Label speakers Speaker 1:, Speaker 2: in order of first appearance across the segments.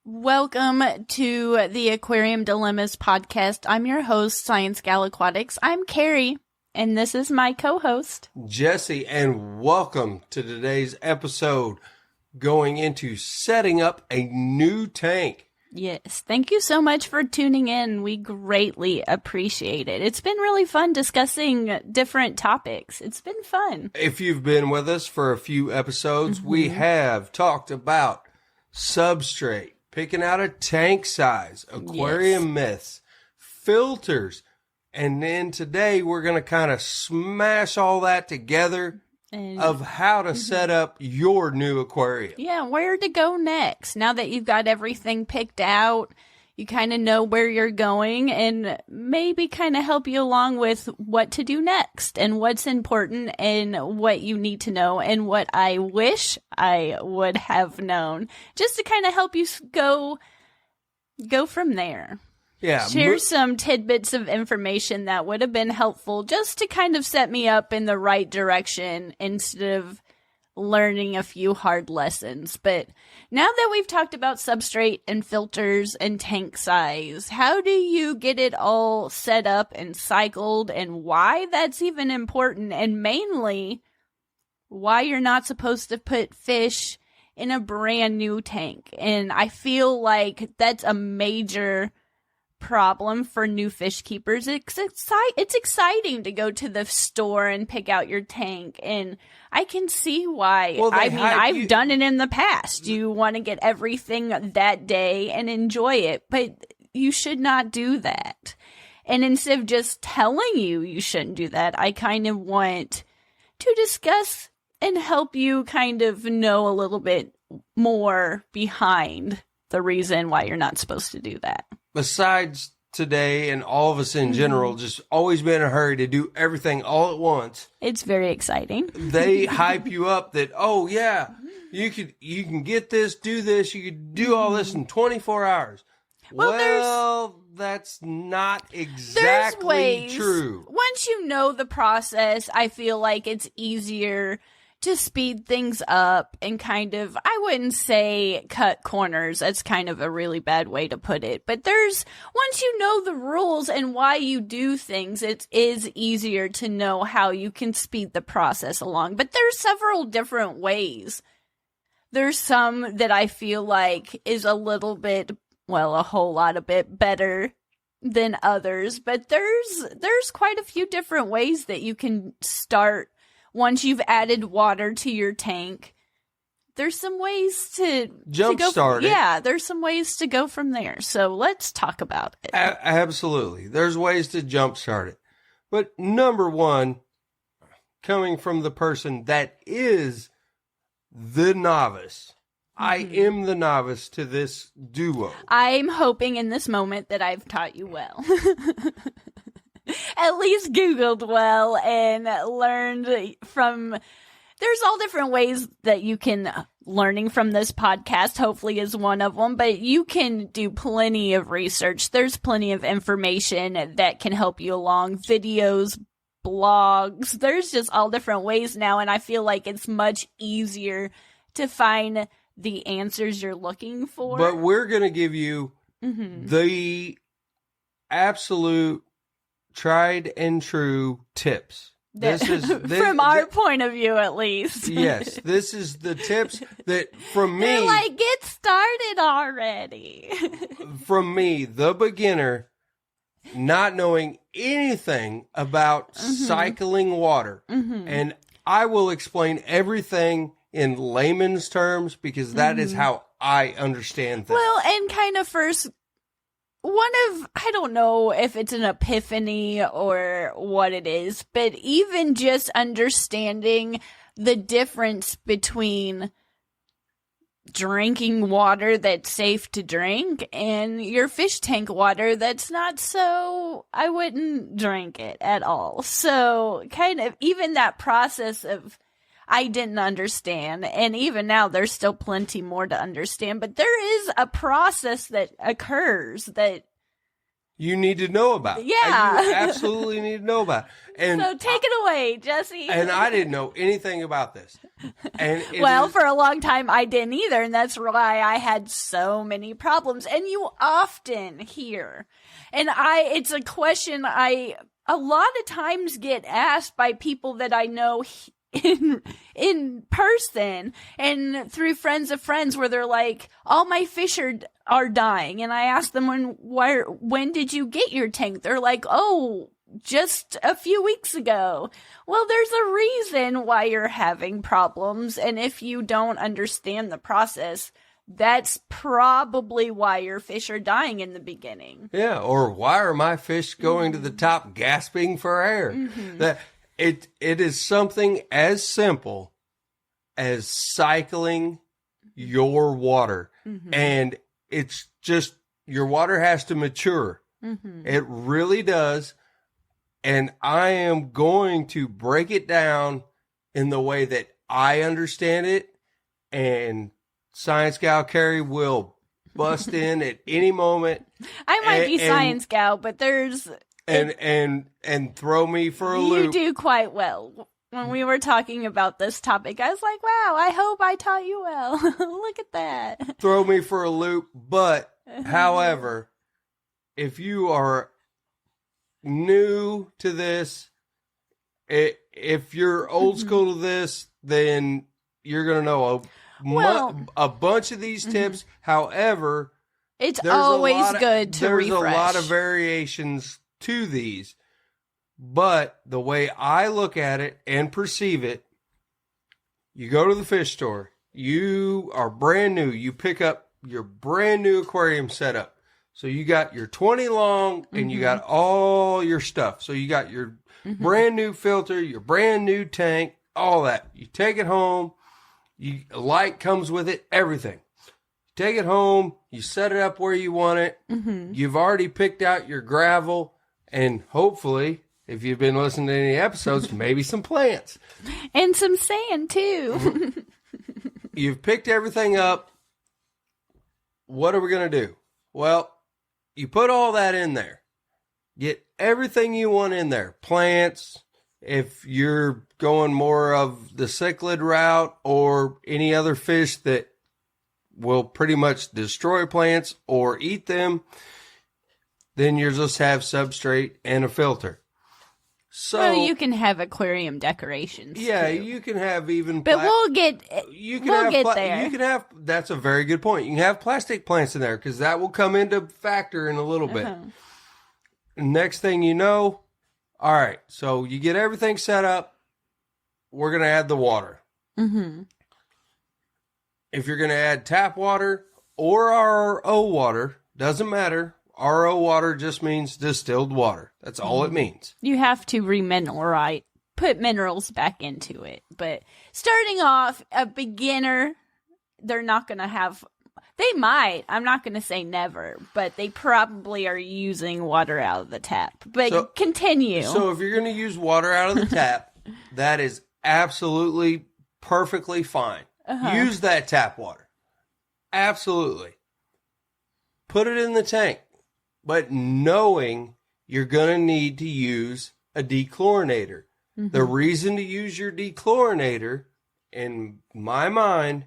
Speaker 1: Welcome to the Aquarium Dilemmas podcast. I'm your host, Science Gal Aquatics. I'm Carrie, and this is my co-host,
Speaker 2: Jesse, and welcome to today's episode going into setting up a new tank.
Speaker 1: Yes, thank you so much for tuning in. We greatly appreciate it. It's been really fun discussing different topics. It's been fun.
Speaker 2: If you've been with us for a few episodes, we have talked about substrate, picking out a tank size, aquarium myths, filters, and then today we're going to kind of smash all that together of how to set up your new aquarium.
Speaker 1: Yeah, where to go next. Now that you've got everything picked out, you kind of know where you're going and maybe kind of help you along with what to do next and what's important and what you need to know and what I wish I would have known, just to kind of help you go from there.
Speaker 2: Yeah.
Speaker 1: Share some tidbits of information that would have been helpful just to kind of set me up in the right direction instead of learning a few hard lessons. But now that we've talked about substrate and filters and tank size, how do you get it all set up and cycled and why that's even important, and mainly why you're not supposed to put fish in a brand new tank? And I feel like that's a major problem for new fish keepers. It's exciting to go to the store and pick out your tank, and I can see why.
Speaker 2: Well,
Speaker 1: I've done it in the past. You want to get everything that day and enjoy it, but you should not do that. And instead of just telling you shouldn't do that, I kind of want to discuss and help you kind of know a little bit more behind the reason why you're not supposed to do that.
Speaker 2: Besides today and all of us in general, just always been in a hurry to do everything all at once.
Speaker 1: It's very exciting.
Speaker 2: They hype you up that, oh yeah, you can get this, do this, you could do all this in 24 hours. Well, that's not exactly true.
Speaker 1: Once you know the process, I feel like it's easier to speed things up and kind of, I wouldn't say cut corners. That's kind of a really bad way to put it. But once you know the rules and why you do things, it is easier to know how you can speed the process along. But there's several different ways. There's some that I feel like is a little bit, well, a whole lot a bit better than others. But there's quite a few different ways that you can start. Once you've added water to your tank, there's some ways to
Speaker 2: jumpstart it.
Speaker 1: Yeah, there's some ways to go from there. So let's talk about it.
Speaker 2: Absolutely. There's ways to jumpstart it. But number one, coming from the person that is the novice, I am the novice to this duo.
Speaker 1: I'm hoping in this moment that I've taught you well. At least Googled well and learned from, there's all different ways that you can, learning from this podcast hopefully is one of them, but you can do plenty of research. There's plenty of information that can help you along, videos, blogs, there's just all different ways now, and I feel like it's much easier to find the answers you're looking for.
Speaker 2: But we're going to give you the absolute tried and true tips.
Speaker 1: From our point of view, at least.
Speaker 2: Yes, this is the tips that from me.
Speaker 1: They're like, get started already.
Speaker 2: From me, the beginner, not knowing anything about cycling water. And I will explain everything in layman's terms because that is how I understand things.
Speaker 1: Well, and kind of first, I don't know if it's an epiphany or what it is, but even just understanding the difference between drinking water that's safe to drink and your fish tank water that's not so, I wouldn't drink it at all. So kind of even that process of, I didn't understand. And even now, there's still plenty more to understand. But there is a process that occurs that
Speaker 2: you need to know about.
Speaker 1: Yeah.
Speaker 2: You absolutely need to know about. And
Speaker 1: So take it away, Jesse.
Speaker 2: And I didn't know anything about this. And
Speaker 1: for a long time I didn't either, and that's why I had so many problems. And you often hear, and it's a question I a lot of times get asked by people that I know in person and through friends of friends, where they're like, all my fish are dying. And I ask them, when did you get your tank? They're like, oh, just a few weeks ago. Well, there's a reason why you're having problems. And if you don't understand the process, that's probably why your fish are dying in the beginning.
Speaker 2: Yeah. Or why are my fish going to the top gasping for air? Mm-hmm. That it is something as simple as cycling your water. Mm-hmm. And it's just, your water has to mature. Mm-hmm. It really does. And I am going to break it down in the way that I understand it. And Science Gal Carrie will bust in at any moment.
Speaker 1: I might be Science Gal, but there's...
Speaker 2: And throw me for a loop.
Speaker 1: You do quite well. When we were talking about this topic, I was like, wow, I hope I taught you well. Look at that.
Speaker 2: Throw me for a loop. But, however, if you are new to this, if you're old school to this, then you're going to know a bunch of these tips. Mm-hmm. However,
Speaker 1: it's always good to refresh.
Speaker 2: There's a lot of variations to these, but the way I look at it and perceive it, you go to the fish store, you are brand new, you pick up your brand new aquarium setup. So you got your 20 long and you got all your stuff. So you got your brand new filter, your brand new tank, all that. You take it home, light comes with it, everything. Take it home, you set it up where you want it. Mm-hmm. You've already picked out your gravel, and hopefully, if you've been listening to any episodes, maybe some plants.
Speaker 1: And some sand, too.
Speaker 2: You've picked everything up. What are we going to do? Well, you put all that in there. Get everything you want in there. Plants, if you're going more of the cichlid route, or any other fish that will pretty much destroy plants or eat them, then you just have substrate and a filter. So
Speaker 1: you can have aquarium decorations.
Speaker 2: Yeah,
Speaker 1: too.
Speaker 2: You can have even.
Speaker 1: But we'll get there.
Speaker 2: You can have. That's a very good point. You can have plastic plants in there because that will come into factor in a little bit. Next thing you know, all right. So you get everything set up. We're gonna add the water. Mm-hmm. If you're gonna add tap water or RO water, doesn't matter. RO water just means distilled water. That's all it means. You
Speaker 1: have to remineralize, put minerals back into it. But starting off, a beginner, they're not going to have, they might, I'm not going to say never, but they probably are using water out of the tap. But continue.
Speaker 2: So if you're going to use water out of the tap, that is absolutely perfectly fine. Use that tap water. Absolutely. Put it in the tank. But knowing you're going to need to use a dechlorinator. Mm-hmm. The reason to use your dechlorinator, in my mind,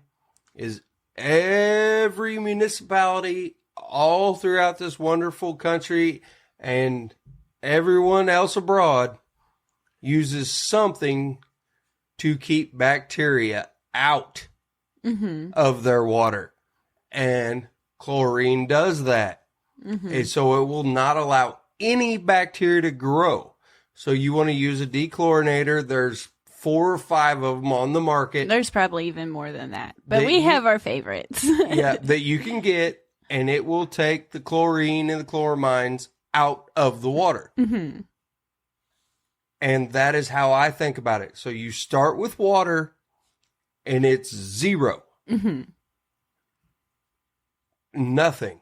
Speaker 2: is every municipality all throughout this wonderful country and everyone else abroad uses something to keep bacteria out of their water. And chlorine does that. Mm-hmm. And so it will not allow any bacteria to grow. So you want to use a dechlorinator. There's 4 or 5 of them on the market.
Speaker 1: There's probably even more than that. But we have our favorites.
Speaker 2: Yeah, that you can get, and it will take the chlorine and the chloramines out of the water. Mm-hmm. And that is how I think about it. So you start with water, and it's 0. Mm-hmm. Nothing.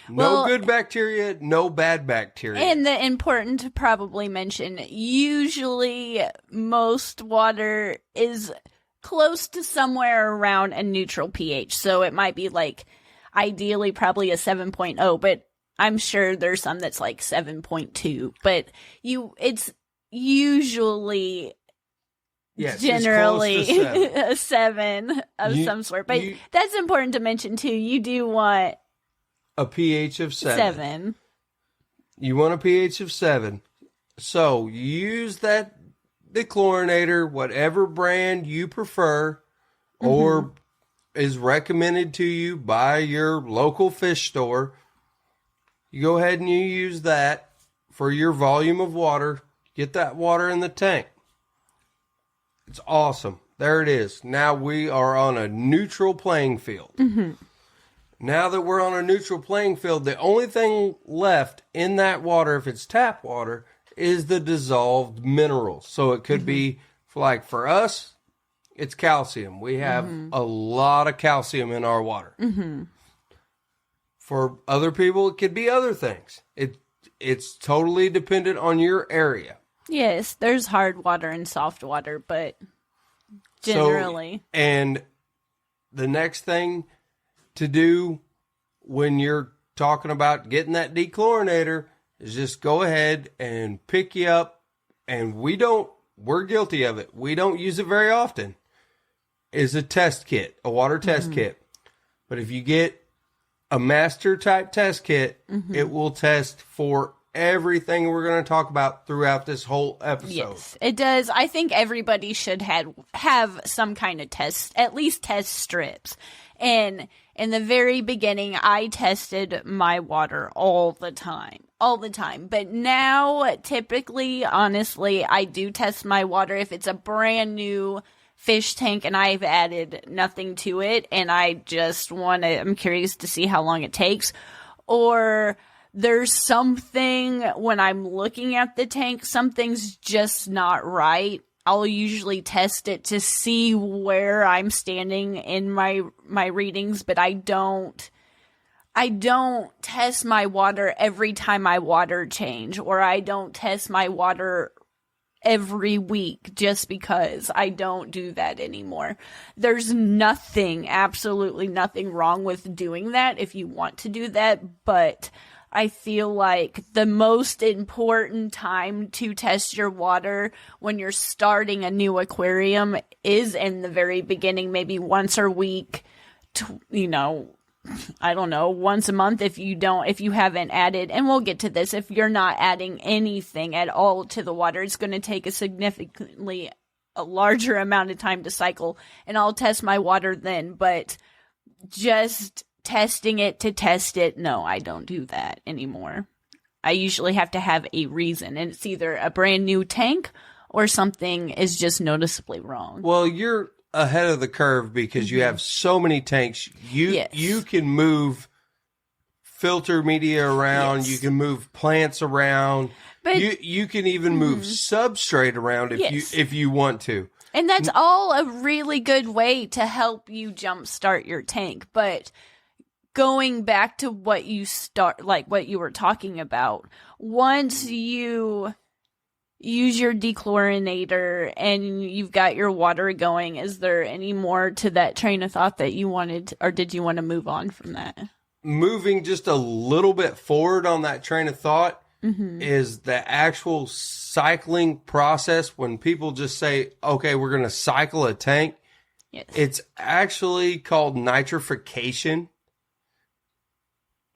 Speaker 2: No good bacteria, no bad bacteria.
Speaker 1: And the important to probably mention, usually most water is close to somewhere around a neutral pH. So it might be like ideally probably a 7.0, but I'm sure there's some that's like 7.2, but it's usually generally a 7 of some sort. But that's important to mention too. You do want
Speaker 2: a pH of 7.
Speaker 1: 7.
Speaker 2: You want a pH of 7. So use that dechlorinator, whatever brand you prefer or is recommended to you by your local fish store. You go ahead and you use that for your volume of water. Get that water in the tank. It's awesome. There it is. Now we are on a neutral playing field. Now that we're on a neutral playing field, the only thing left in that water, if it's tap water, is the dissolved minerals. So it could be, for us, it's calcium. We have a lot of calcium in our water. For other people, it could be other things. It's totally dependent on your area.
Speaker 1: Yes, there's hard water and soft water, but generally.
Speaker 2: And the next thing to do when you're talking about getting that dechlorinator is just go ahead and pick you up, and we're guilty of it. We don't use it very often. Is a test kit, a water test kit. But if you get a master type test kit, it will test for everything we're going to talk about throughout this whole episode.
Speaker 1: Yes, it does. I think everybody should have some kind of test, at least test strips. And in the very beginning, I tested my water all the time. But now, typically, honestly, I do test my water if it's a brand new fish tank and I've added nothing to it and I'm curious to see how long it takes. Or there's something when I'm looking at the tank, something's just not right. I'll usually test it to see where I'm standing in my readings, but I don't test my water every time I water change, or I don't test my water every week just because. I don't do that anymore. There's absolutely nothing wrong with doing that if you want to do that, but I feel like the most important time to test your water when you're starting a new aquarium is in the very beginning, maybe once a week, I don't know, once a month if you haven't added, and we'll get to this, if you're not adding anything at all to the water, it's going to take a larger amount of time to cycle, and I'll test my water then, but just testing it to test it, no, I don't do that anymore. I usually have to have a reason, and it's either a brand new tank or something is just noticeably wrong.
Speaker 2: Well, you're ahead of the curve because you have so many tanks. You can move filter media around. You can move plants around. But you can even move substrate around if you want to.
Speaker 1: And that's all a really good way to help you jumpstart your tank. But going back to what you were talking about, once you use your dechlorinator and you've got your water going, is there any more to that train of thought that you wanted, or did you want to move on from that?
Speaker 2: Moving just a little bit forward on that train of thought is the actual cycling process. When people just say, okay, we're going to cycle a tank, it's actually called nitrification.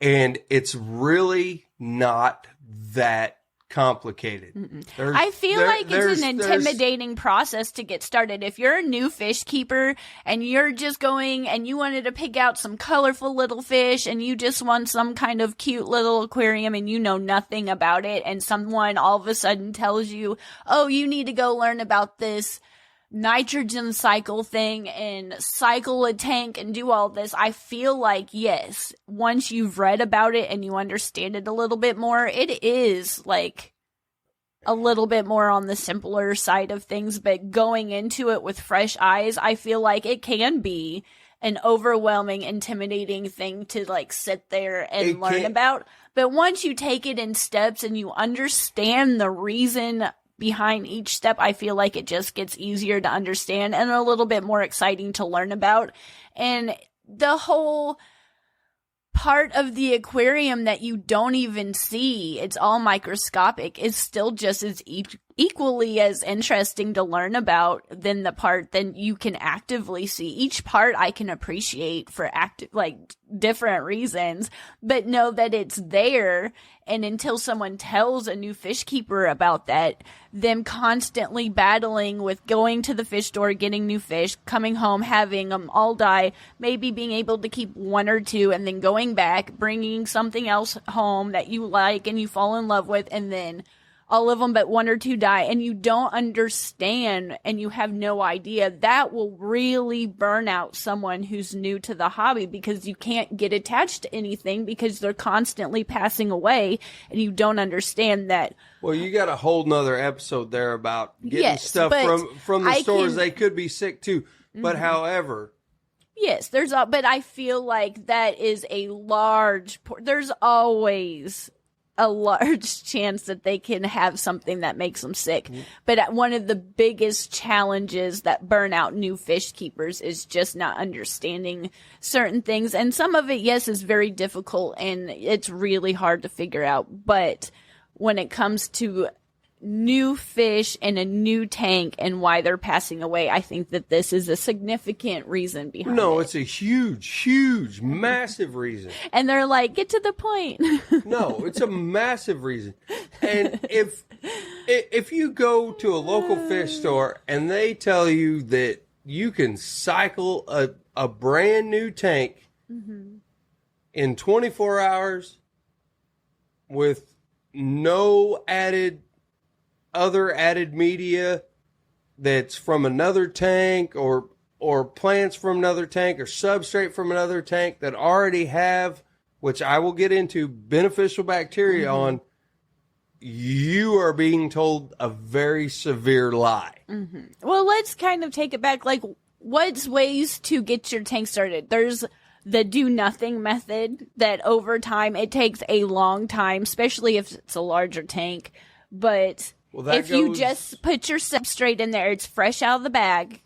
Speaker 2: And it's really not that complicated.
Speaker 1: I feel like it's an intimidating process to get started. If you're a new fish keeper and you're just going and you wanted to pick out some colorful little fish and you just want some kind of cute little aquarium and you know nothing about it, and someone all of a sudden tells you, oh, you need to go learn about this nitrogen cycle thing and cycle a tank and do all this, I feel like, yes, once you've read about it and you understand it a little bit more, it is like a little bit more on the simpler side of things. But going into it with fresh eyes, I feel like it can be an overwhelming, intimidating thing to like sit there and learn about. But once you take it in steps and you understand the reason behind each step, I feel like it just gets easier to understand and a little bit more exciting to learn about. And the whole part of the aquarium that you don't even see, it's all microscopic, is still just as equally as interesting to learn about than the part that you can actively see. Each part I can appreciate for different reasons, but know that it's there. And until someone tells a new fish keeper about that, them constantly battling with going to the fish store, getting new fish, coming home, having them all die, maybe being able to keep one or two, and then going back, bringing something else home that you like and you fall in love with, and then all of them but one or two die, and you don't understand and you have no idea, that will really burn out someone who's new to the hobby, because you can't get attached to anything because they're constantly passing away and you don't understand that.
Speaker 2: Well, you got a whole nother episode there about getting stuff from the stores. They could be sick too. But however,
Speaker 1: yes, but I feel like that is a large, there's always a large chance that they can have something that makes them sick. But one of the biggest challenges that burn out new fish keepers is just not understanding certain things. And some of it, yes, is very difficult and it's really hard to figure out. But when it comes to new fish and a new tank and why they're passing away, I think that this is a significant reason behind it.
Speaker 2: No, it's a huge, massive reason.
Speaker 1: And they're like, get to the point.
Speaker 2: No, it's a massive reason. And if you go to a local fish store and they tell you that you can cycle a brand new tank in 24 hours with no other added media that's from another tank or plants from another tank or substrate from another tank that already have, which I will get into, beneficial bacteria on, you are being told a very severe lie.
Speaker 1: Well, let's kind of take it back. Like, what's ways to get your tank started? There's the do nothing method that over time, it takes a long time, especially if it's a larger tank. But you just put your substrate in there, it's fresh out of the bag,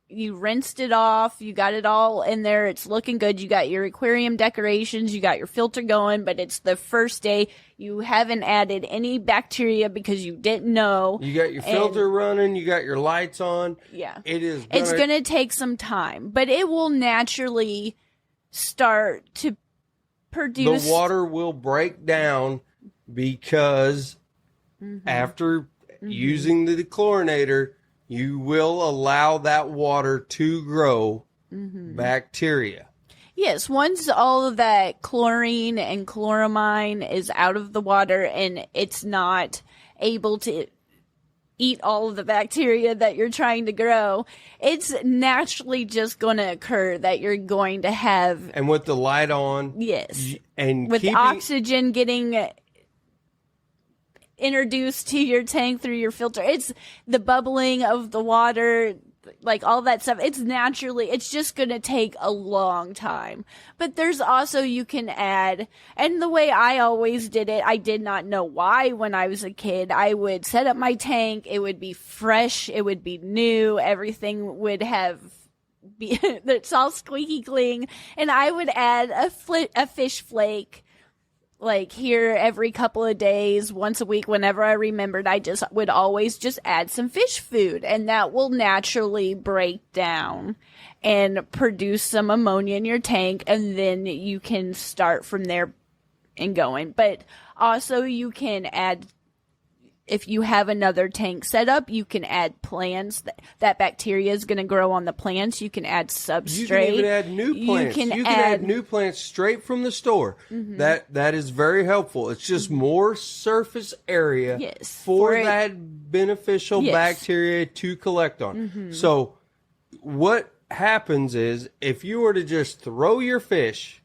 Speaker 1: you rinsed it off, you got it all in there, it's looking good, you got your aquarium decorations, you got your filter going, but it's the first day, you haven't added any bacteria because you didn't know.
Speaker 2: You got your filter running, you got your lights on.
Speaker 1: Yeah.
Speaker 2: It's
Speaker 1: going to take some time, but it will naturally start to produce.
Speaker 2: The water will break down because after using the dechlorinator, you will allow that water to grow bacteria.
Speaker 1: Yes, once all of that chlorine and chloramine is out of the water and it's not able to eat all of the bacteria that you're trying to grow, it's naturally just going to occur that you're going to have.
Speaker 2: And with the light on.
Speaker 1: Yes.
Speaker 2: And
Speaker 1: with oxygen getting introduced to your tank through your filter, it's the bubbling of the water, like all that stuff. It's just going to take a long time. But there's also, you can add, and the way I always did it, I did not know why when I was a kid. I would set up my tank, it would be fresh, it would be new, everything would it's all squeaky clean, and I would add a fish flake like here every couple of days, once a week, whenever I remembered. I just would always just add some fish food, and that will naturally break down and produce some ammonia in your tank, and then you can start from there and going. But also you can add, if you have another tank set up, you can add plants. That bacteria is going to grow on the plants. You can add substrate. You
Speaker 2: can even add new plants. You can add new plants straight from the store. That is very helpful. It's just more surface area for that beneficial bacteria to collect on. So what happens is, if you were to just throw your fish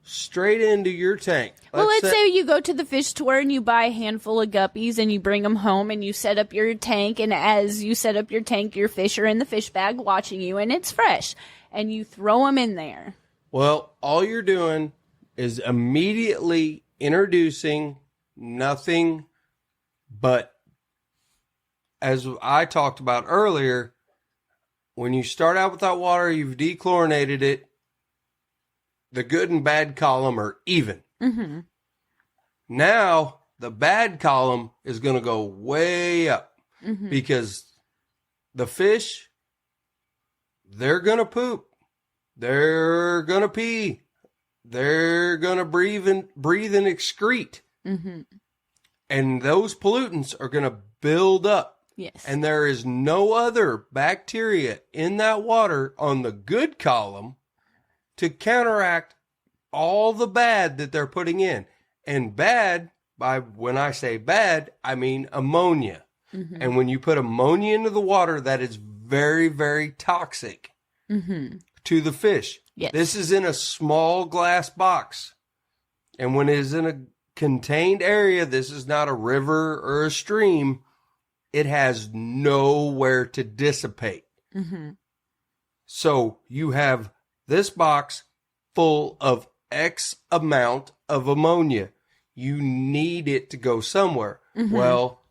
Speaker 2: straight into your tank.
Speaker 1: Let's say you go to the fish store and you buy a handful of guppies and you bring them home and you set up your tank, and as you set up your tank, your fish are in the fish bag watching you and it's fresh, and you throw them in there.
Speaker 2: Well, all you're doing is immediately introducing nothing but, as I talked about earlier, when you start out with that water, you've dechlorinated it. the good and bad column are even.
Speaker 1: Mm-hmm.
Speaker 2: Now, the bad column is going to go way up because the fish, they're going to poop. They're going to pee. They're going to breathe and excrete.
Speaker 1: Mm-hmm.
Speaker 2: And those pollutants are going to build up.
Speaker 1: Yes.
Speaker 2: And there is no other bacteria in that water on the good column to counteract all the bad that they're putting in. And bad, when I say bad, I mean ammonia. Mm-hmm. And when you put ammonia into the water, that is very, very toxic to the fish.
Speaker 1: Yes.
Speaker 2: This is in a small glass box. And when it is in a contained area, this is not a river or a stream, it has nowhere to dissipate. Mm-hmm. So you have this box full of X amount of ammonia. You need it to go somewhere. Mm-hmm. Well,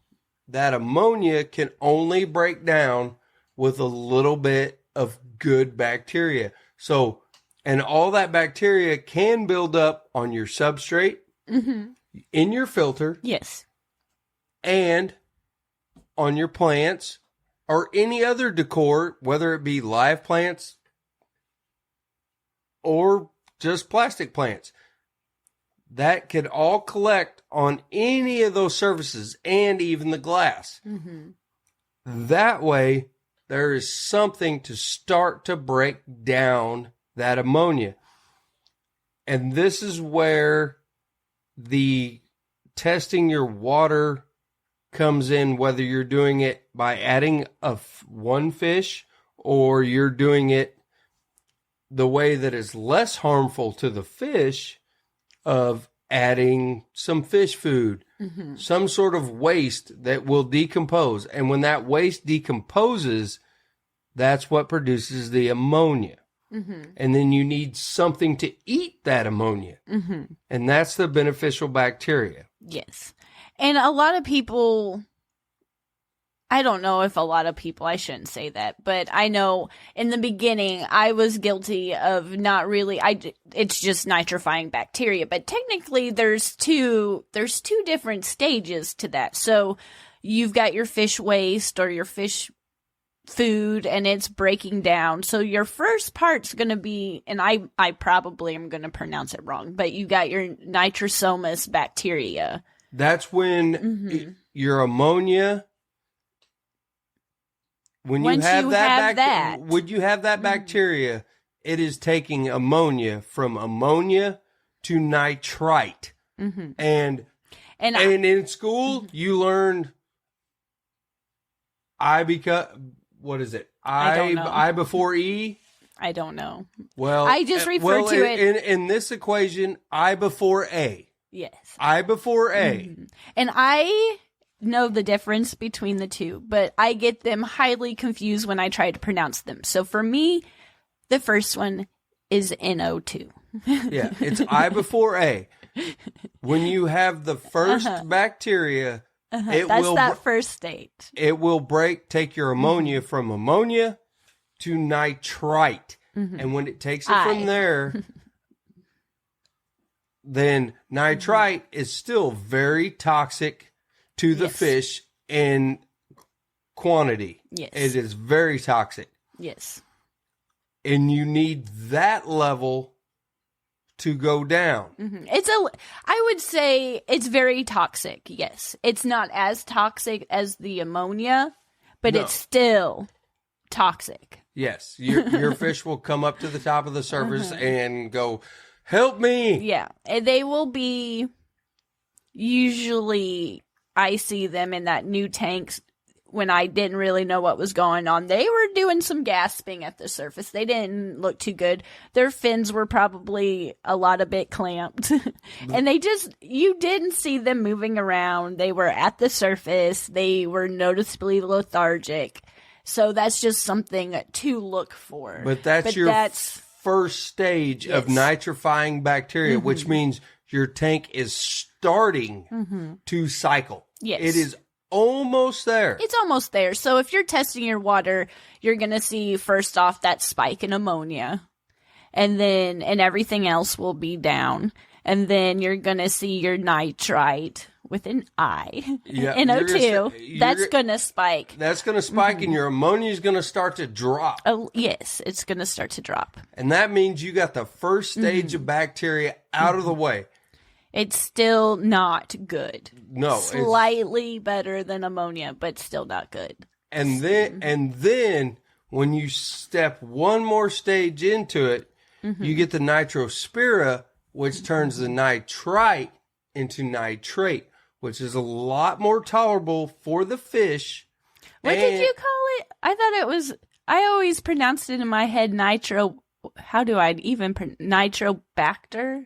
Speaker 2: that ammonia can only break down with a little bit of good bacteria. So, and all that bacteria can build up on your substrate, in your filter.
Speaker 1: Yes.
Speaker 2: And on your plants or any other decor, whether it be live plants or just plastic plants. That could all collect on any of those surfaces and even the glass. Mm-hmm. That way, there is something to start to break down that ammonia. And this is where the testing your water comes in, whether you're doing it by adding one fish or you're doing it the way that is less harmful to the fish of adding some fish food, some sort of waste that will decompose. And when that waste decomposes, that's what produces the ammonia. And then you need something to eat that ammonia. And that's the beneficial bacteria.
Speaker 1: Yes. And a lot of people, I don't know if a lot of people, I shouldn't say that, but I know in the beginning I was guilty of not really, it's just nitrifying bacteria, but technically there's two different stages to that. So you've got your fish waste or your fish food and it's breaking down. So your first part's going to be, and I probably am going to pronounce it wrong, but you got your nitrosomus bacteria.
Speaker 2: That's when your ammonia, when you have that bacteria, it is taking ammonia from ammonia to nitrite. And in school, you learned what is it? I before E?
Speaker 1: I don't know.
Speaker 2: Well,
Speaker 1: I just refer to it.
Speaker 2: In this equation, I before A.
Speaker 1: Yes.
Speaker 2: I before A.
Speaker 1: And I know the difference between the two, but I get them highly confused when I try to pronounce them. So for me, the first one is NO2.
Speaker 2: Yeah, it's I before A. When you have the first bacteria,
Speaker 1: that first state.
Speaker 2: It will take your ammonia from ammonia to nitrite. And when it takes it from there, then nitrite is still very toxic to the fish in quantity. Yes. It is very toxic.
Speaker 1: Yes.
Speaker 2: And you need that level to go down.
Speaker 1: I would say it's very toxic. Yes. It's not as toxic as the ammonia, but it's still toxic.
Speaker 2: Yes. Your fish will come up to the top of the surface and go, help me.
Speaker 1: Yeah. And they will be, usually I see them in that new tanks when I didn't really know what was going on. They were doing some gasping at the surface. They didn't look too good. Their fins were probably a bit clamped. And you didn't see them moving around. They were at the surface. They were noticeably lethargic. So that's just something to look for.
Speaker 2: But that's your first stage of nitrifying bacteria, which means your tank is starting to cycle.
Speaker 1: Yes.
Speaker 2: It is almost there.
Speaker 1: It's almost there. So if you're testing your water, you're going to see first off that spike in ammonia. and everything else will be down. And then you're going to see your nitrite with an I,
Speaker 2: Yeah,
Speaker 1: NO2. That's going to spike.
Speaker 2: That's going to spike, and your ammonia is going to start to drop.
Speaker 1: Oh, yes, it's going to start to drop.
Speaker 2: And that means you got the first stage of bacteria out of the way.
Speaker 1: It's still not good.
Speaker 2: No.
Speaker 1: Slightly better than ammonia, but still not good.
Speaker 2: And then when you step one more stage into it, you get the nitrospira, which turns the nitrite into nitrate, which is a lot more tolerable for the fish.
Speaker 1: What did you call it? I thought it was, I always pronounced it in my head nitro, how do I even, nitrobacter?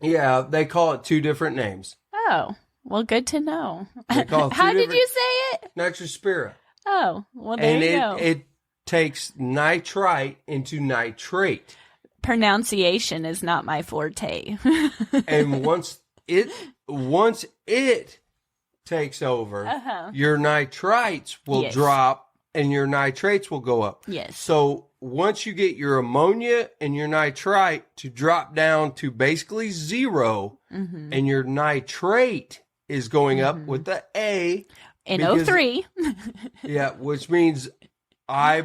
Speaker 2: Yeah, they call it two different names.
Speaker 1: Oh, well, good to know.
Speaker 2: They call it
Speaker 1: How did you say it?
Speaker 2: Nitrospira.
Speaker 1: Oh, well, there you go.
Speaker 2: It takes nitrite into nitrate.
Speaker 1: Pronunciation is not my forte.
Speaker 2: And once it takes over, your nitrites will drop and your nitrates will go up.
Speaker 1: Yes.
Speaker 2: So once you get your ammonia and your nitrite to drop down to basically zero, and your nitrate is going up with the A.
Speaker 1: NO3.
Speaker 2: Yeah, which means I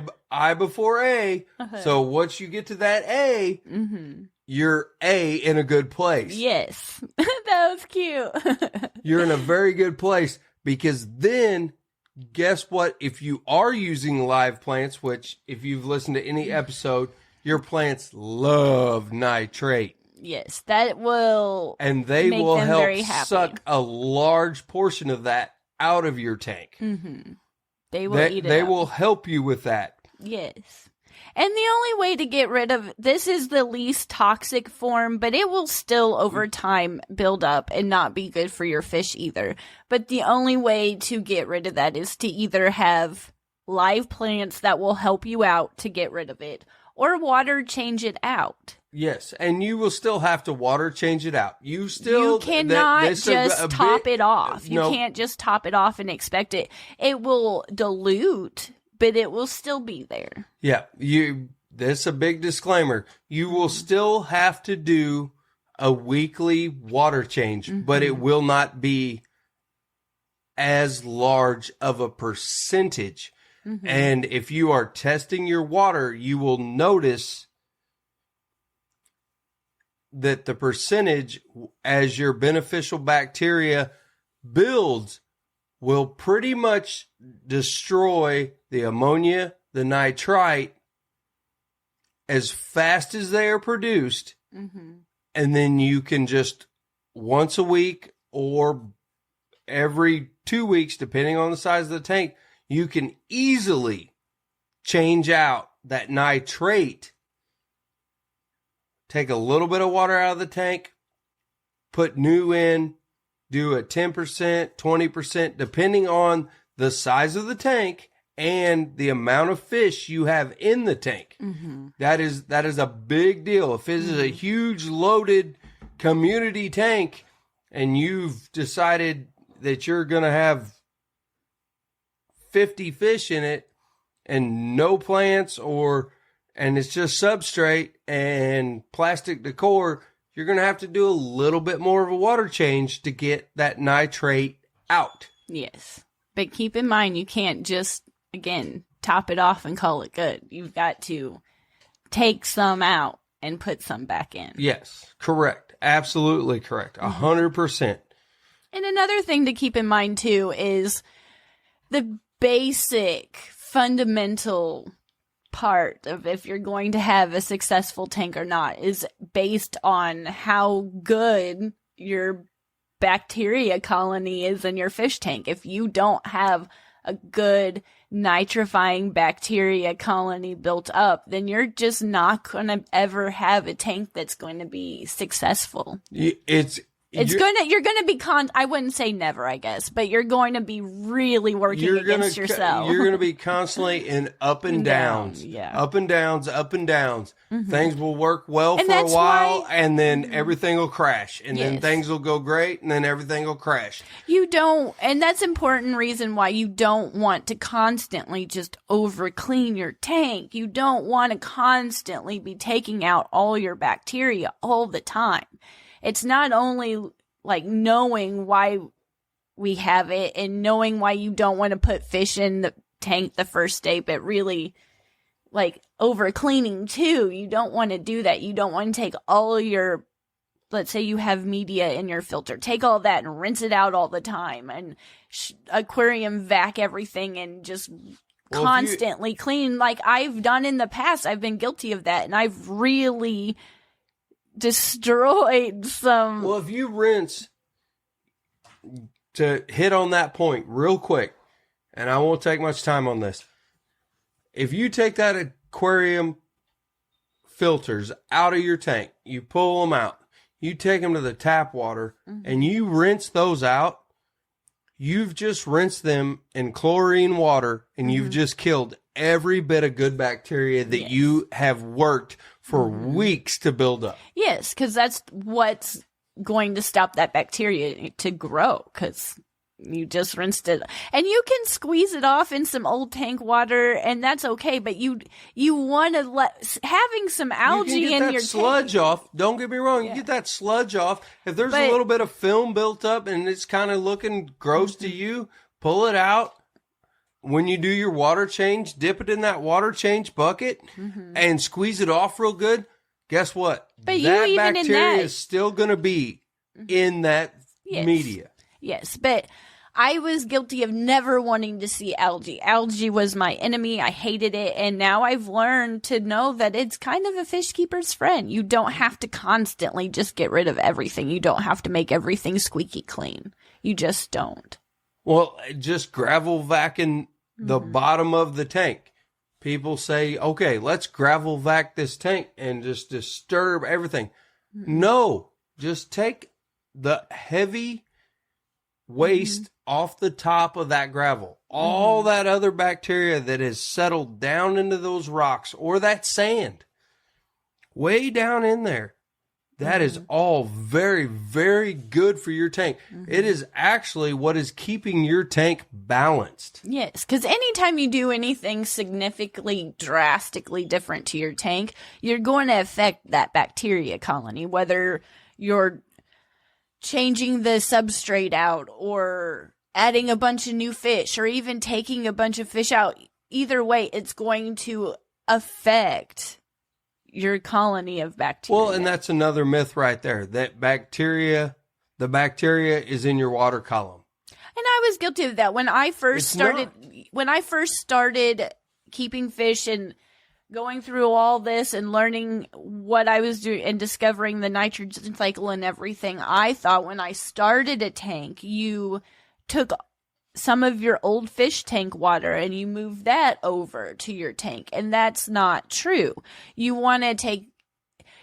Speaker 2: before A. So once you get to that A, you're A in a good place.
Speaker 1: Yes. That was cute.
Speaker 2: You're in a very good place, because then guess what? If you are using live plants, which if you've listened to any episode, your plants love nitrate.
Speaker 1: Yes, that will
Speaker 2: and they
Speaker 1: make
Speaker 2: will
Speaker 1: them
Speaker 2: help
Speaker 1: very happy.
Speaker 2: Suck a large portion of that out of your tank.
Speaker 1: They will eat it
Speaker 2: They
Speaker 1: up.
Speaker 2: will help you with that.
Speaker 1: Yes. And the only way to get rid of this is the least toxic form, but it will still over time build up and not be good for your fish either. But the only way to get rid of that is to either have live plants that will help you out to get rid of it, or water change it out.
Speaker 2: Yes, and you will still have to water change it out. You
Speaker 1: cannot just top it off. You can't just top it off and expect it. It will dilute, but it will still be there.
Speaker 2: Yeah, this is a big disclaimer. You will still have to do a weekly water change, but it will not be as large of a percentage. And if you are testing your water, you will notice that the percentage as your beneficial bacteria builds will pretty much destroy the ammonia, the nitrite, as fast as they are produced. And then you can just once a week or every 2 weeks, depending on the size of the tank, you can easily change out that nitrate. Take a little bit of water out of the tank, put new in, do a 10%, 20%, depending on the size of the tank and the amount of fish you have in the tank. That is a big deal. If it is a huge loaded community tank and you've decided that you're going to have 50 fish in it and no plants and it's just substrate and plastic decor, you're going to have to do a little bit more of a water change to get that nitrate out.
Speaker 1: Yes. But keep in mind, you can't just, again, top it off and call it good. You've got to take some out and put some back in.
Speaker 2: Yes, correct. Absolutely correct. 100%.
Speaker 1: And another thing to keep in mind, too, is the basic, fundamental part of if you're going to have a successful tank or not is based on how good your bacteria colony is in your fish tank. If you don't have a good nitrifying bacteria colony built up, then you're just not going to ever have a tank that's going to be successful.
Speaker 2: It's
Speaker 1: You're gonna be I wouldn't say never, I guess, but you're going to be really working against yourself.
Speaker 2: You're going to be constantly in up and downs.
Speaker 1: Yeah.
Speaker 2: Up and downs, up and downs. Things will work well for a while, and then everything will crash. And then things will go great, and then everything will crash.
Speaker 1: You don't, and that's important reason why you don't want to constantly just over clean your tank. You don't want to constantly be taking out all your bacteria all the time. It's not only like knowing why we have it and knowing why you don't want to put fish in the tank the first day, but really like over cleaning too. You don't want to do that. You don't want to take all your, let's say you have media in your filter, take all that and rinse it out all the time and aquarium vac everything and just constantly clean like I've done in the past. I've been guilty of that, and I've really destroyed some.
Speaker 2: Well, if you rinse, to hit on that point real quick, and I won't take much time on this. If you take that aquarium filters out of your tank, you pull them out, you take them to the tap water, and you rinse those out, you've just rinsed them in chlorine water, and you've just killed every bit of good bacteria that you have worked for weeks to build up.
Speaker 1: Yes, because that's what's going to stop that bacteria to grow, because you just rinsed it. And you can squeeze it off in some old tank water, and that's okay, but you want to having some algae in your
Speaker 2: sludge
Speaker 1: tank
Speaker 2: off. Don't get me wrong, you get that sludge off. If there's a little bit of film built up and it's kind of looking gross to you, pull it out. When you do your water change, dip it in that water change bucket and squeeze it off real good. Guess what?
Speaker 1: But
Speaker 2: that bacteria is still going to be in that media.
Speaker 1: Yes, but I was guilty of never wanting to see algae. Algae was my enemy. I hated it. And now I've learned to know that it's kind of a fish keeper's friend. You don't have to constantly just get rid of everything. You don't have to make everything squeaky clean. You just don't.
Speaker 2: Well, just gravel vacuum the bottom of the tank. People say, okay, let's gravel vac this tank and just disturb everything. No, just take the heavy waste off the top of that gravel. All that other bacteria that has settled down into those rocks or that sand, way down in there. That is all very, very good for your tank. It is actually what is keeping your tank balanced.
Speaker 1: Yes, because anytime you do anything significantly, drastically different to your tank, you're going to affect that bacteria colony, whether you're changing the substrate out or adding a bunch of new fish or even taking a bunch of fish out. Either way, it's going to affect your colony of bacteria.
Speaker 2: Well, and that's another myth right there, that the bacteria is in your water column.
Speaker 1: And I was guilty of that when I first started keeping fish and going through all this and learning what I was doing and discovering the nitrogen cycle and everything. I thought when I started a tank, you took some of your old fish tank water and you move that over to your tank. And that's not true. You want to take,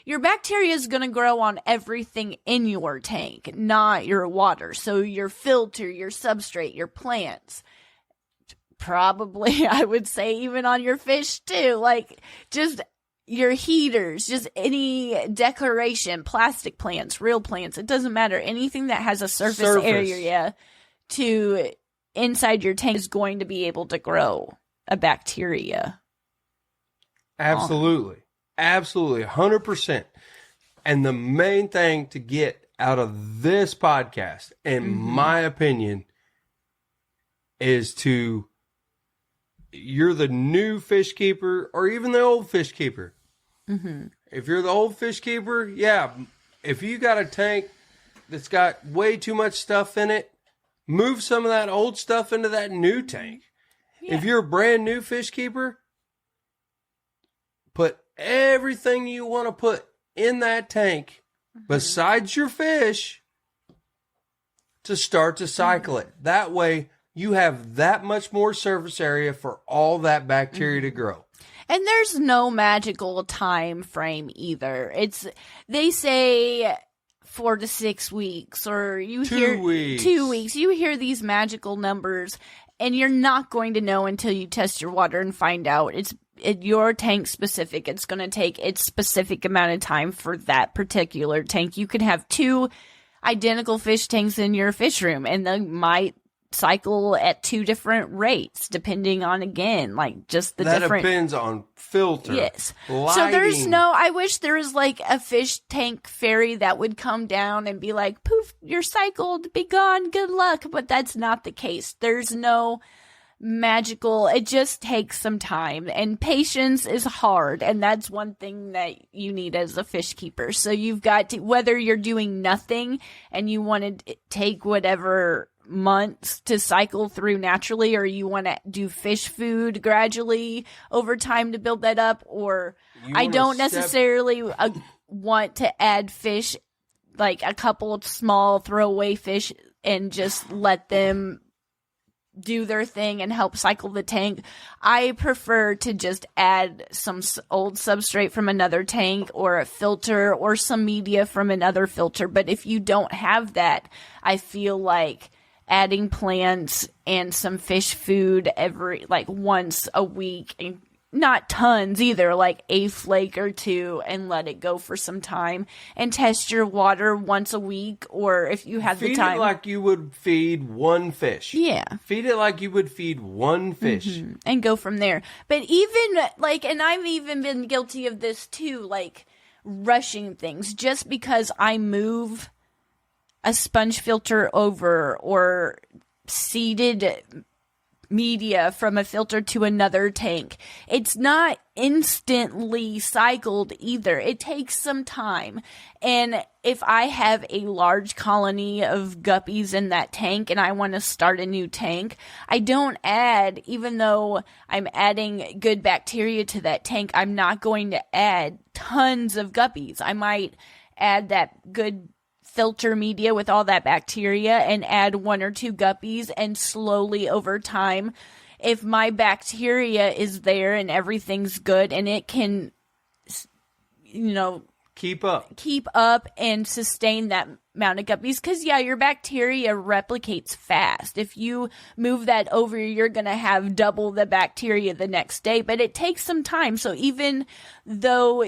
Speaker 1: your bacteria is going to grow on everything in your tank, not your water. So your filter, your substrate, your plants, probably I would say even on your fish too, like just your heaters, just any decoration, plastic plants, real plants. It doesn't matter. Anything that has a surface area to inside your tank is going to be able to grow a bacteria.
Speaker 2: Absolutely. Absolutely. 100%. And the main thing to get out of this podcast, in my opinion, is you're the new fish keeper or even the old fish keeper. If you're the old fish keeper, if you got a tank that's got way too much stuff in it, move some of that old stuff into that new tank. If you're a brand new fish keeper, put everything you want to put in that tank besides your fish to start to cycle it. That way you have that much more surface area for all that bacteria to grow.
Speaker 1: And there's no magical time frame either. They say 4 to 6 weeks, or you
Speaker 2: 2
Speaker 1: hear
Speaker 2: weeks.
Speaker 1: 2 weeks. You hear these magical numbers, and you're not going to know until you test your water and find out. It's your tank specific. It's going to take its specific amount of time for that particular tank. You could have 2 identical fish tanks in your fish room, and they might cycle at 2 different rates, depending on, again, like just the
Speaker 2: that
Speaker 1: different.
Speaker 2: Depends on filter.
Speaker 1: Yes.
Speaker 2: Lighting.
Speaker 1: So there's I wish there was like a fish tank fairy that would come down and be like, poof, you're cycled, be gone, good luck. But that's not the case. There's no magical, it just takes some time, and patience is hard, and that's one thing that you need as a fish keeper. So you've got to, whether you're doing nothing and you want to take whatever months to cycle through naturally, or you want to do fish food gradually over time to build that up, or I don't necessarily want to add fish, like a couple of small throwaway fish, and just let them do their thing and help cycle the tank. I prefer to just add some old substrate from another tank, or a filter, or some media from another filter. But if you don't have that, I feel like adding plants and some fish food once a week, and not tons either, like a flake or 2, and let it go for some time, and test your water once a week, or if you have the time.
Speaker 2: Feed it like you would feed one fish.
Speaker 1: Yeah.
Speaker 2: Feed it like you would feed one fish.
Speaker 1: Mm-hmm. And go from there. But even, and I've even been guilty of this too, rushing things just because I move a sponge filter over, or seeded media from a filter to another tank. It's not instantly cycled either. It takes some time. And if I have a large colony of guppies in that tank and I want to start a new tank, I don't add, even though I'm adding good bacteria to that tank, I'm not going to add tons of guppies. I might add that good filter media with all that bacteria and add 1 or 2 guppies, and slowly over time, if my bacteria is there and everything's good and it can,
Speaker 2: keep
Speaker 1: up and sustain that amount of guppies, because your bacteria replicates fast. If you move that over, you're going to have double the bacteria the next day, but it takes some time. So even though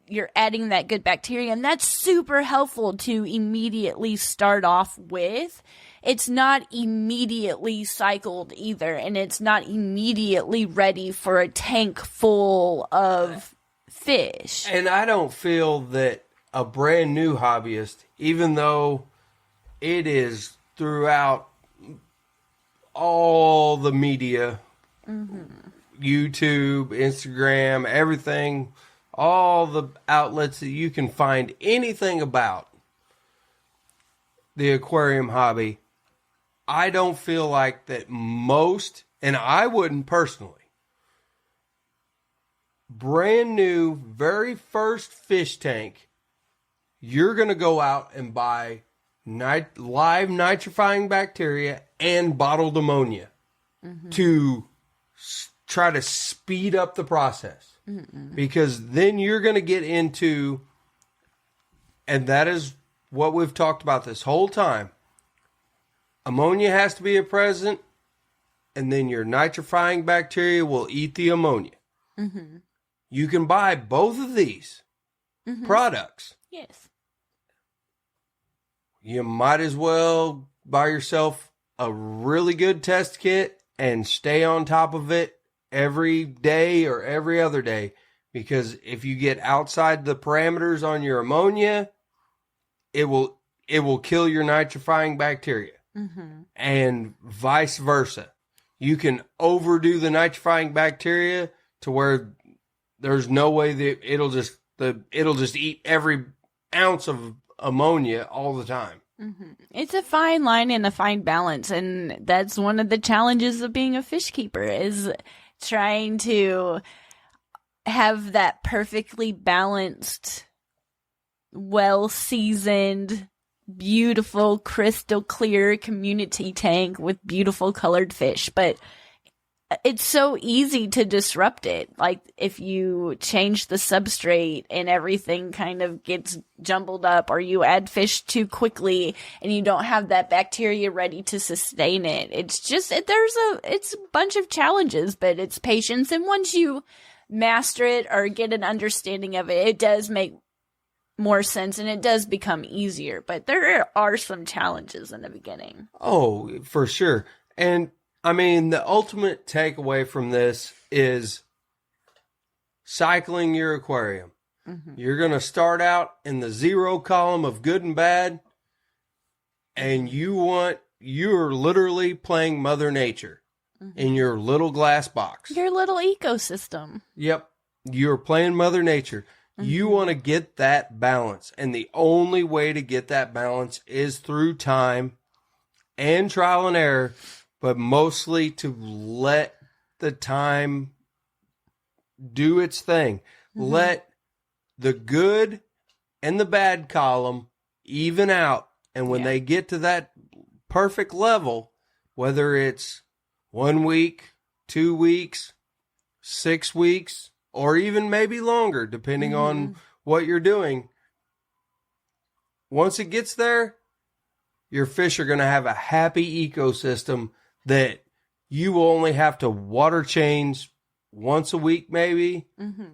Speaker 1: you're adding that good bacteria, and that's super helpful to immediately start off with, it's not immediately cycled either, and it's not immediately ready for a tank full of fish.
Speaker 2: And I don't feel that a brand new hobbyist, even though it is throughout all the media, YouTube, Instagram, everything, all the outlets that you can find anything about the aquarium hobby, I don't feel like that most, and I wouldn't personally, brand new, very first fish tank, you're going to go out and buy live nitrifying bacteria and bottled ammonia to try to speed up the process. Because then you're going to get into, and that is what we've talked about this whole time, ammonia has to be present, and then your nitrifying bacteria will eat the ammonia. You can buy both of these products.
Speaker 1: Yes.
Speaker 2: You might as well buy yourself a really good test kit and stay on top of it every day or every other day, because if you get outside the parameters on your ammonia, it will kill your nitrifying bacteria, and vice versa. You can overdo the nitrifying bacteria to where there's no way that it'll just eat every ounce of ammonia all the time.
Speaker 1: It's a fine line and a fine balance, and that's one of the challenges of being a fish keeper, is trying to have that perfectly balanced, well-seasoned, beautiful, crystal clear community tank with beautiful colored fish. But it's so easy to disrupt it. Like if you change the substrate and everything kind of gets jumbled up, or you add fish too quickly and you don't have that bacteria ready to sustain it. It's just, it's a bunch of challenges, but it's patience. And once you master it or get an understanding of it, it does make more sense and it does become easier. But there are some challenges in the beginning.
Speaker 2: Oh, for sure. And I mean, the ultimate takeaway from this is cycling your aquarium. Mm-hmm. You're going to start out in the 0 column of good and bad, and you're literally playing Mother Nature in your little glass box.
Speaker 1: Your little ecosystem.
Speaker 2: Yep. You're playing Mother Nature. Mm-hmm. You want to get that balance, and the only way to get that balance is through time and trial and error. But mostly to let the time do its thing. Mm-hmm. Let the good and the bad column even out. And when they get to that perfect level, whether it's 1 week, 2 weeks, 6 weeks, or even maybe longer, depending on what you're doing, once it gets there, your fish are going to have a happy ecosystem that you will only have to water change once a week, maybe. Mm-hmm.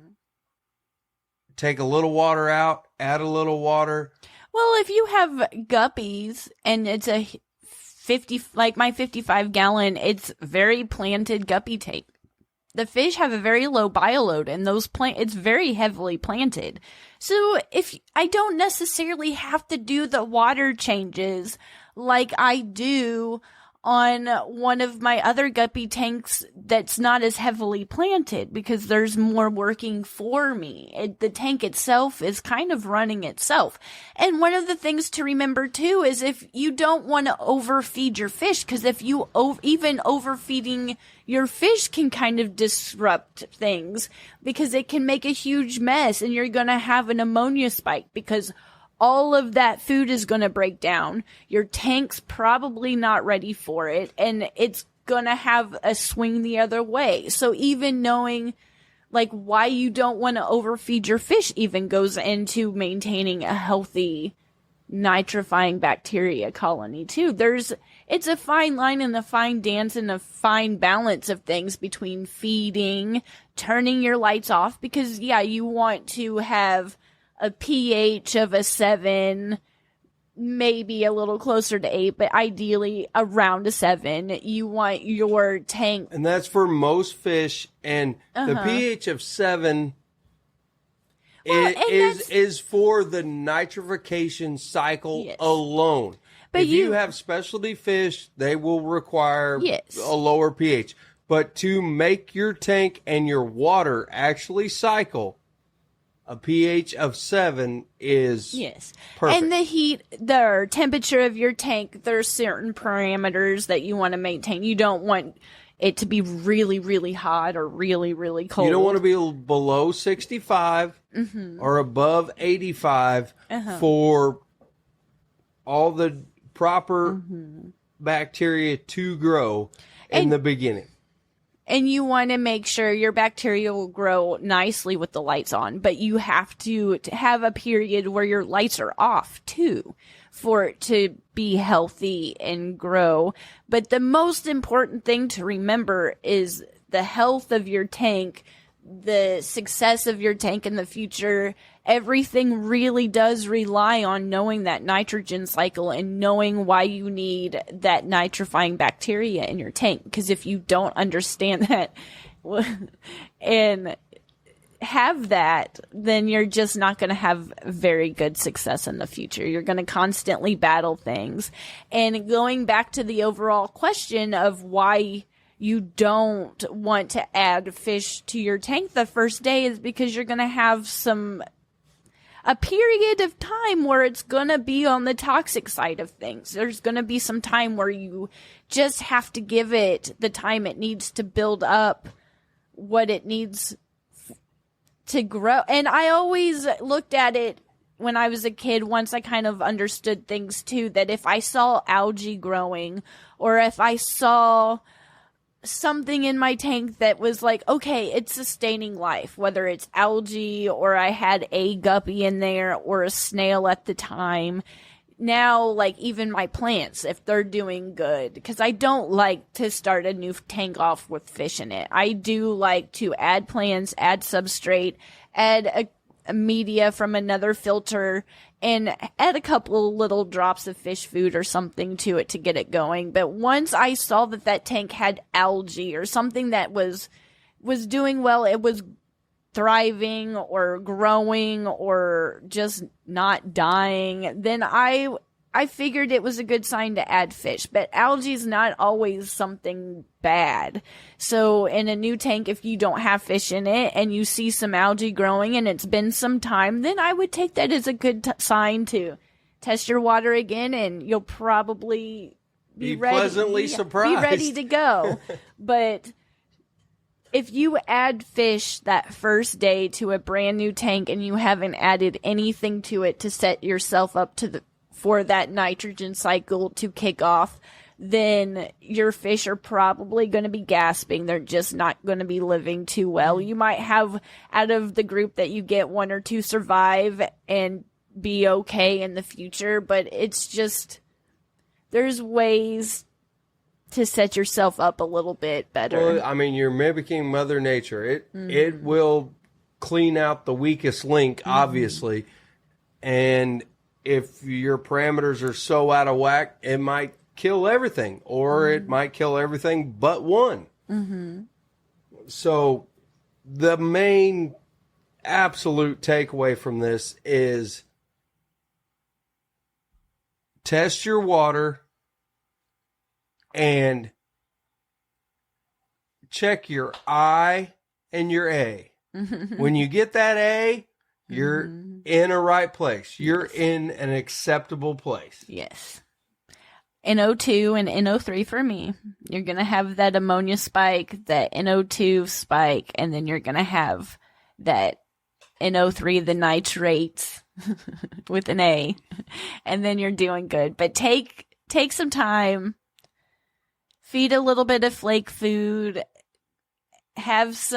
Speaker 2: Take a little water out, add a little water.
Speaker 1: Well, if you have guppies and it's a 50, like my 55-gallon, it's very planted guppy tank. The fish have a very low bioload, and it's very heavily planted. So if I don't necessarily have to do the water changes like I do on one of my other guppy tanks that's not as heavily planted, because there's more working for me. The tank itself is kind of running itself. And one of the things to remember too is if you don't want to overfeed your fish, because if you even overfeeding your fish can kind of disrupt things, because it can make a huge mess and you're going to have an ammonia spike because all of that food is going to break down. Your tank's probably not ready for it, and it's going to have a swing the other way. So even knowing like why you don't want to overfeed your fish even goes into maintaining a healthy nitrifying bacteria colony too. It's a fine line and a fine dance and a fine balance of things between feeding, turning your lights off, because you want to have a pH of a 7, maybe a little closer to 8, but ideally around a 7. You want your tank.
Speaker 2: And that's for most fish. And the pH of 7 is for the nitrification cycle alone. But if you have specialty fish, they will require a lower pH. But to make your tank and your water actually cycle, a pH of 7 is perfect.
Speaker 1: And the temperature of your tank, there's certain parameters that you want to maintain. You don't want it to be really, really hot or really, really cold.
Speaker 2: You don't want to be below 65 or above 85 for all the proper bacteria to grow in the beginning.
Speaker 1: And you want to make sure your bacteria will grow nicely with the lights on, but you have to have a period where your lights are off too for it to be healthy and grow. But the most important thing to remember is the health of your tank, the success of your tank in the future. Everything really does rely on knowing that nitrogen cycle and knowing why you need that nitrifying bacteria in your tank. Because if you don't understand that and have that, then you're just not going to have very good success in the future. You're going to constantly battle things. And going back to the overall question of why you don't want to add fish to your tank the first day is because you're going to have a period of time where it's going to be on the toxic side of things. There's going to be some time where you just have to give it the time it needs to build up what it needs to grow. And I always looked at it when I was a kid, once I kind of understood things too, that if I saw algae growing or if I saw something in my tank that was like, okay, it's sustaining life, whether it's algae or I had a guppy in there or a snail at the time. Now, like, even my plants, if they're doing good, because I don't like to start a new tank off with fish in it. I do like to add plants, add substrate, add a media from another filter, and add a couple little drops of fish food or something to it to get it going. But once I saw that that tank had algae or something that was doing well, it was thriving or growing or just not dying, then I figured it was a good sign to add fish. But algae is not always something bad. So in a new tank, if you don't have fish in it and you see some algae growing and it's been some time, then I would take that as a good sign to test your water again, and you'll probably be ready,
Speaker 2: pleasantly surprised.
Speaker 1: Be ready to go. But if you add fish that first day to a brand new tank and you haven't added anything to it to set yourself up for that nitrogen cycle to kick off, then your fish are probably going to be gasping. They're just not going to be living too well. You might have, out of the group that you get, 1 or 2 survive and be okay in the future, but it's just, there's ways to set yourself up a little bit better.
Speaker 2: Well, I mean, you're mimicking Mother Nature. It will clean out the weakest link, obviously. And if your parameters are so out of whack, it might kill everything, or it might kill everything but one. So the main absolute takeaway from this is test your water and check your I and your A. When you get that A, you're in a right place. You're in an acceptable place.
Speaker 1: Yes. NO2 and NO3 for me. You're going to have that ammonia spike, that NO2 spike, and then you're going to have that NO3, the nitrates with an A, and then you're doing good. But take some time. Feed a little bit of flake food. Always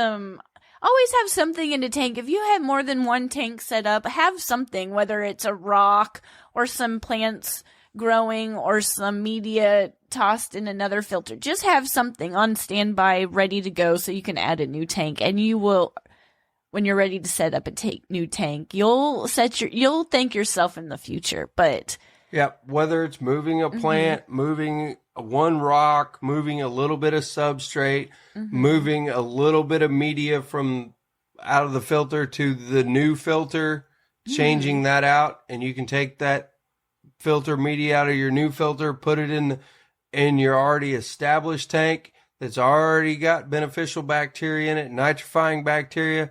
Speaker 1: have something in the tank. If you have more than one tank set up, have something, whether it's a rock or some plants growing or some media tossed in another filter. Just have something on standby, ready to go, so you can add a new tank. And you will, when you're ready to set up a new tank, you'll thank yourself in the future. But
Speaker 2: yeah, whether it's moving a plant, moving one rock, moving a little bit of substrate, moving a little bit of media from out of the filter to the new filter, changing that out, and you can take that filter media out of your new filter, put it in your already established tank that's already got beneficial bacteria in it, nitrifying bacteria,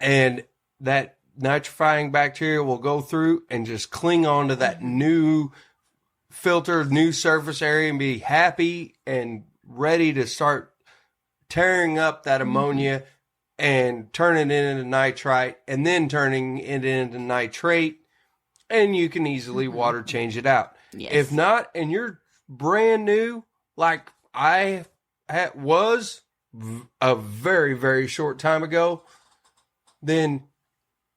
Speaker 2: and that nitrifying bacteria will go through and just cling on to that new filter, new surface area, and be happy and ready to start tearing up that ammonia and turning it into nitrite and then turning it into nitrate, and you can easily water change it out.
Speaker 1: Yes.
Speaker 2: If not, and you're brand new, like I was a very, very short time ago, then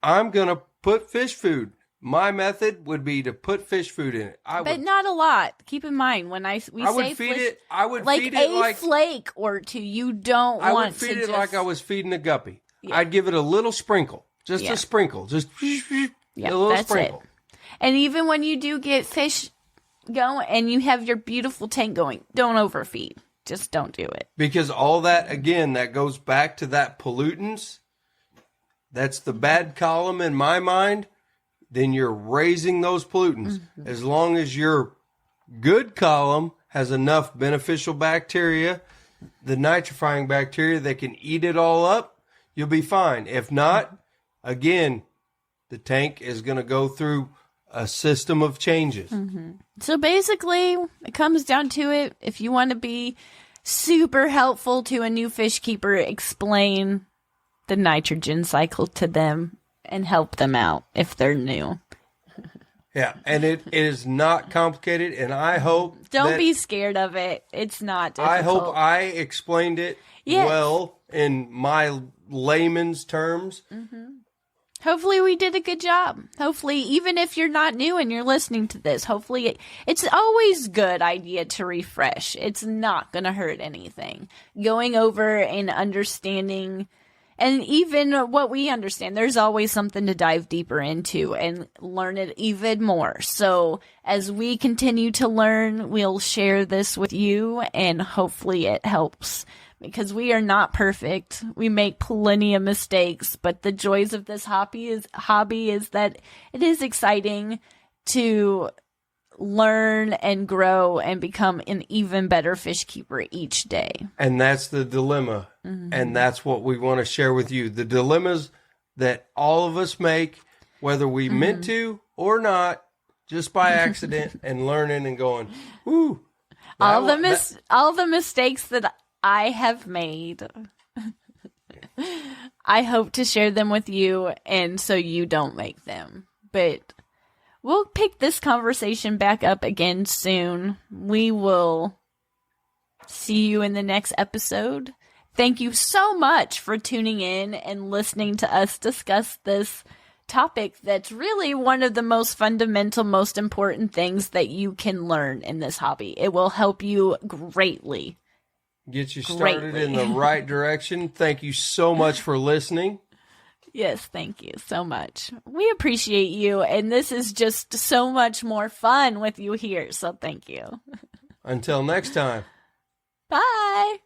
Speaker 2: I'm going to put fish food. My method would be to put fish food in it.
Speaker 1: But not a lot. Keep in mind, when I would
Speaker 2: feed it. I would
Speaker 1: like
Speaker 2: feed it like
Speaker 1: a flake or two. You don't
Speaker 2: I
Speaker 1: want
Speaker 2: would feed
Speaker 1: to
Speaker 2: it
Speaker 1: just,
Speaker 2: like I was feeding a guppy.
Speaker 1: Yeah.
Speaker 2: I'd give it a little sprinkle, just a sprinkle, just a little
Speaker 1: that's
Speaker 2: sprinkle.
Speaker 1: It. And even when you do get fish going and you have your beautiful tank going, don't overfeed. Just don't do it.
Speaker 2: Because all that, again, that goes back to that pollutants. That's the bad column in my mind. Then you're raising those pollutants. As long as your good column has enough beneficial bacteria, the nitrifying bacteria that can eat it all up, you'll be fine. If not, again, the tank is going to go through a system of changes.
Speaker 1: So basically, it comes down to it. If you want to be super helpful to a new fish keeper, explain the nitrogen cycle to them and help them out if they're new.
Speaker 2: Yeah, and it is not complicated, and I hope
Speaker 1: Don't be scared of it. It's not difficult.
Speaker 2: I hope I explained it well in my layman's terms.
Speaker 1: Mm-hmm. Hopefully we did a good job. Hopefully, even if you're not new and you're listening to this, hopefully it's always a good idea to refresh. It's not going to hurt anything. Going over and understanding, and even what we understand, there's always something to dive deeper into and learn it even more. So as we continue to learn, we'll share this with you, and hopefully it helps. Because we are not perfect. We make plenty of mistakes, but the joys of this hobby is that it is exciting to learn and grow and become an even better fish keeper each day.
Speaker 2: And that's the dilemma. Mm-hmm. And that's what we want to share with you. The dilemmas that all of us make, whether we meant to or not, just by accident, and learning and going, ooh.
Speaker 1: All the mistakes that I have made. I hope to share them with you, and so you don't make them. But we'll pick this conversation back up again soon. We will see you in the next episode. Thank you so much for tuning in and listening to us discuss this topic that's really one of the most fundamental, most important things that you can learn in this hobby. It will help you greatly.
Speaker 2: Get you started in the right direction. Thank you so much for listening.
Speaker 1: Yes, thank you so much. We appreciate you, and this is just so much more fun with you here, so thank you.
Speaker 2: Until next time.
Speaker 1: Bye.